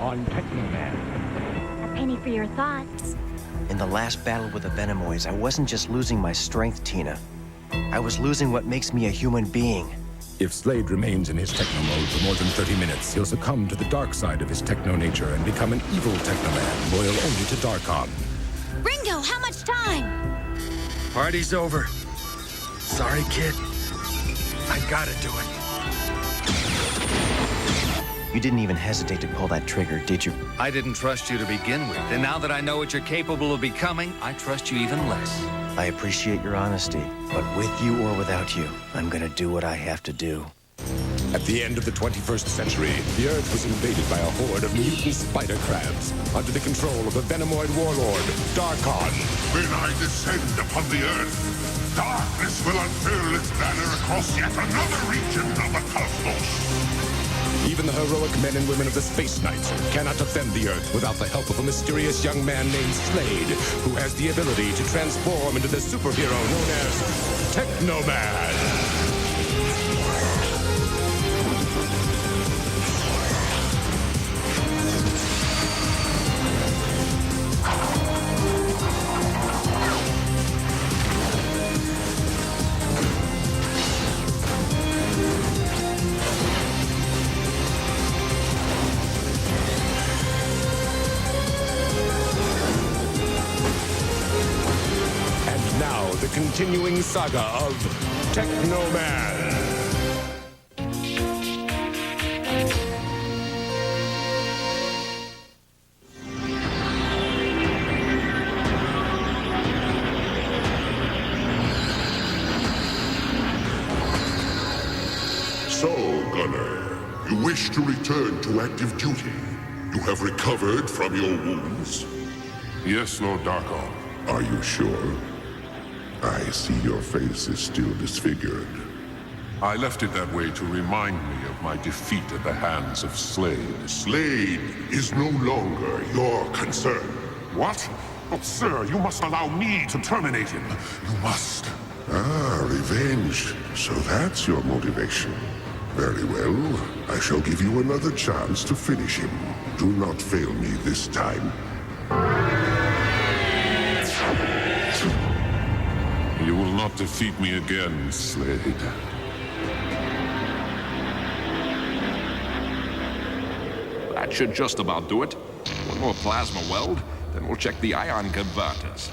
on Teknoman. A penny for your thoughts. In the last battle with the Venomoids, I wasn't just losing my strength, Tina. I was losing what makes me a human being. If Slade remains in his techno mode for more than 30 minutes, he'll succumb to the dark side of his techno nature and become an evil Teknoman, loyal only to Darkon. Ringo, how much time? Party's over. Sorry, kid. I gotta do it. You didn't even hesitate to pull that trigger, did you? I didn't trust you to begin with, and now that I know what you're capable of becoming, I trust you even less. I appreciate your honesty, but with you or without you, I'm gonna do what I have to do. At the end of the 21st century, the Earth was invaded by a horde of mutant spider crabs, under the control of the Venomoid warlord, Darkon. When I descend upon the Earth, darkness will unfurl its banner across yet another region of the cosmos. Even the heroic men and women of the Space Knights cannot defend the Earth without the help of a mysterious young man named Slade, who has the ability to transform into the superhero known as Teknoman. The continuing saga of Teknoman. So, Gunner, you wish to return to active duty. You have recovered from your wounds? Yes, Lord Darkon. Are you sure? I see your face is still disfigured. I left it that way to remind me of my defeat at the hands of Slade. Slade is no longer your concern. What? But sir, you must allow me to terminate him. You must. Ah, revenge. So that's your motivation. Very well. I shall give you another chance to finish him. Do not fail me this time. You will not defeat me again, Slade. That should just about do it. One more plasma weld, then we'll check the ion converters.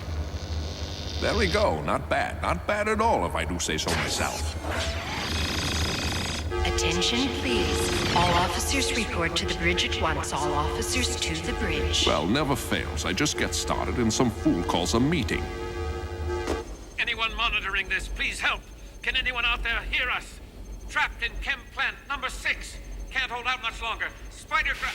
There we go. Not bad. Not bad at all, if I do say so myself. Attention, please. All officers report to the bridge at once. All officers to the bridge. Well, never fails. I just get started and some fool calls a meeting. Anyone monitoring this, please help. Can anyone out there hear us? Trapped in chem plant number 6. Can't hold out much longer. Spider crab.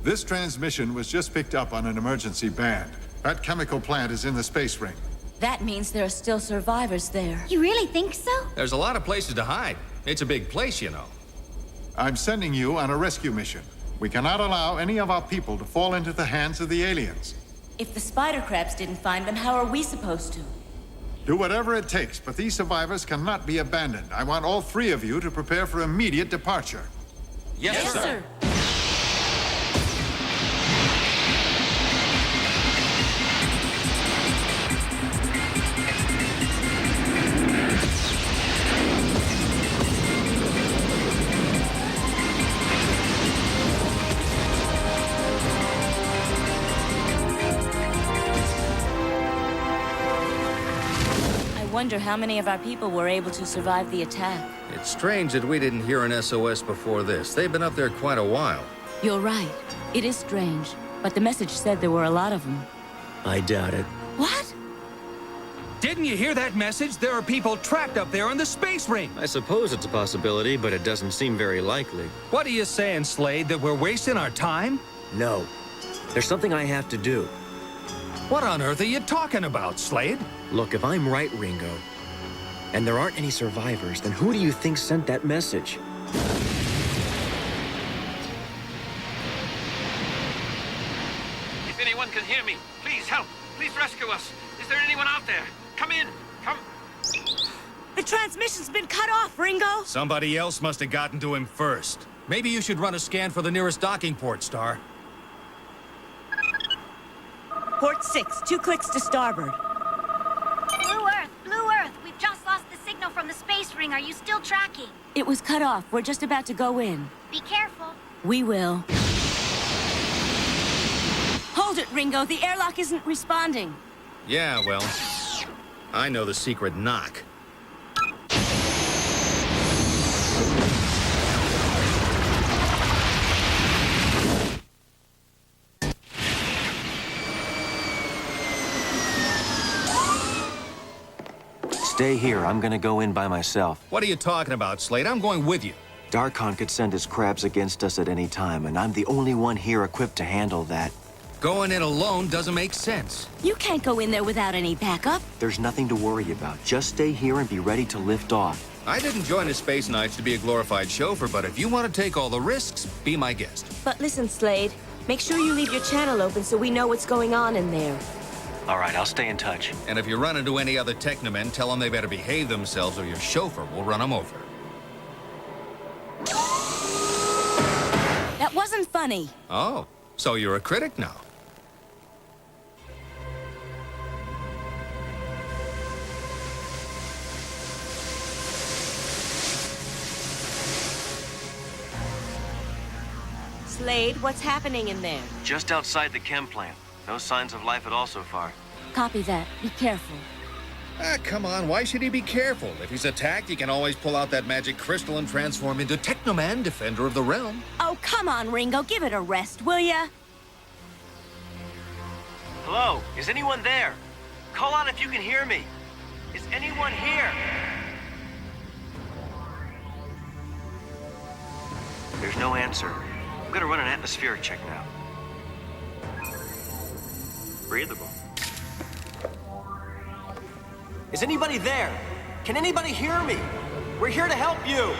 This transmission was just picked up on an emergency band. That chemical plant is in the space ring. That means there are still survivors there. You really think so? There's a lot of places to hide. It's a big place, you know. I'm sending you on a rescue mission. We cannot allow any of our people to fall into the hands of the aliens. If the spider crabs didn't find them, how are we supposed to? Do whatever it takes, but these survivors cannot be abandoned. I want all 3 of you to prepare for immediate departure. Yes, sir. I wonder how many of our people were able to survive the attack. It's strange that we didn't hear an SOS before this. They've been up there quite a while. You're right. It is strange. But the message said there were a lot of them. I doubt it. What? Didn't you hear that message? There are people trapped up there in the space ring. I suppose it's a possibility, but it doesn't seem very likely. What are you saying, Slade? That we're wasting our time? No. There's something I have to do. What on earth are you talking about, Slade? Look, if I'm right, Ringo, and there aren't any survivors, then who do you think sent that message? If anyone can hear me, please help. Please rescue us. Is there anyone out there? Come in. Come. The transmission's been cut off, Ringo. Somebody else must have gotten to him first. Maybe you should run a scan for the nearest docking port, Star. Port 6, 2 clicks to starboard. Blue Earth, we've just lost the signal from the space ring. Are you still tracking? It was cut off. We're just about to go in. Be careful. We will. Hold it, Ringo. The airlock isn't responding. Yeah, well, I know the secret knock. Stay here. I'm gonna go in by myself. What are you talking about, Slade? I'm going with you. Darkon could send his crabs against us at any time, and I'm the only one here equipped to handle that. Going in alone doesn't make sense. You can't go in there without any backup. There's nothing to worry about. Just stay here and be ready to lift off. I didn't join the Space Knights to be a glorified chauffeur, but if you want to take all the risks, be my guest. But listen, Slade. Make sure you leave your channel open so we know what's going on in there. All right, I'll stay in touch. And if you run into any other Teknomen, tell them they better behave themselves or your chauffeur will run them over. That wasn't funny. Oh, so you're a critic now? Slade, what's happening in there? Just outside the chem plant. No signs of life at all so far. Copy that. Be careful. Ah, come on. Why should he be careful? If he's attacked, he can always pull out that magic crystal and transform into Teknoman, Defender of the Realm. Oh, come on, Ringo. Give it a rest, will ya? Hello? Is anyone there? Call out if you can hear me. Is anyone here? There's no answer. I'm gonna run an atmospheric check now. Breathable. Is anybody there? Can anybody hear me? We're here to help you.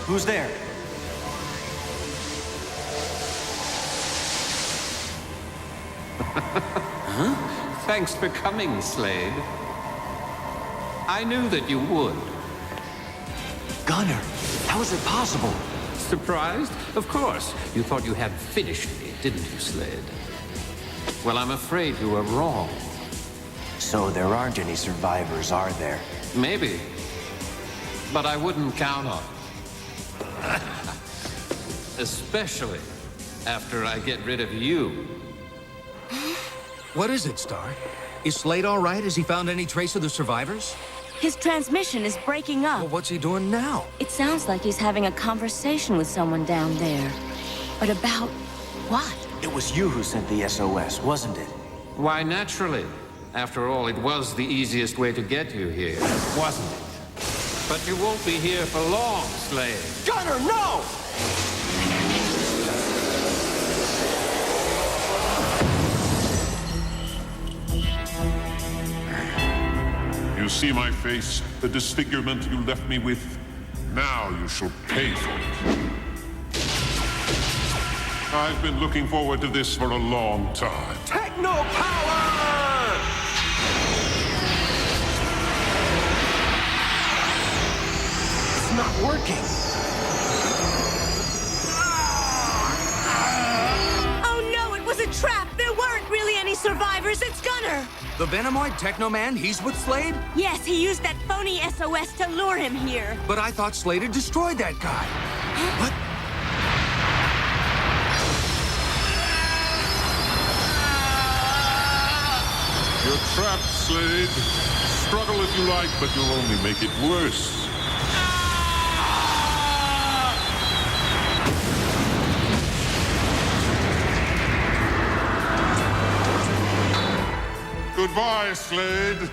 Who's there? Huh? Thanks for coming, Slade. I knew that you would. Gunner, how is it possible? Surprised? Of course. You thought you had finished me, didn't you, Slade? Well, I'm afraid you were wrong. So there aren't any survivors, are there? Maybe. But I wouldn't count on it. Especially after I get rid of you. What is it, Star? Is Slade all right? Has he found any trace of the survivors? His transmission is breaking up. Well, what's he doing now? It sounds like he's having a conversation with someone down there. But about what? It was you who sent the SOS, wasn't it? Why, naturally. After all, it was the easiest way to get you here, wasn't it? But you won't be here for long, Slade. Gunner, no! You see my face, the disfigurement you left me with? Now you shall pay for it. I've been looking forward to this for a long time. Techno power! It's not working. Oh no, it was a trap! There weren't really any survivors! It's Gunner! The Venomoid Teknoman, he's with Slade? Yes, he used that phony SOS to lure him here. But I thought Slade had destroyed that guy. What? You're trapped, Slade. Struggle if you like, but you'll only make it worse. Goodbye, Slade.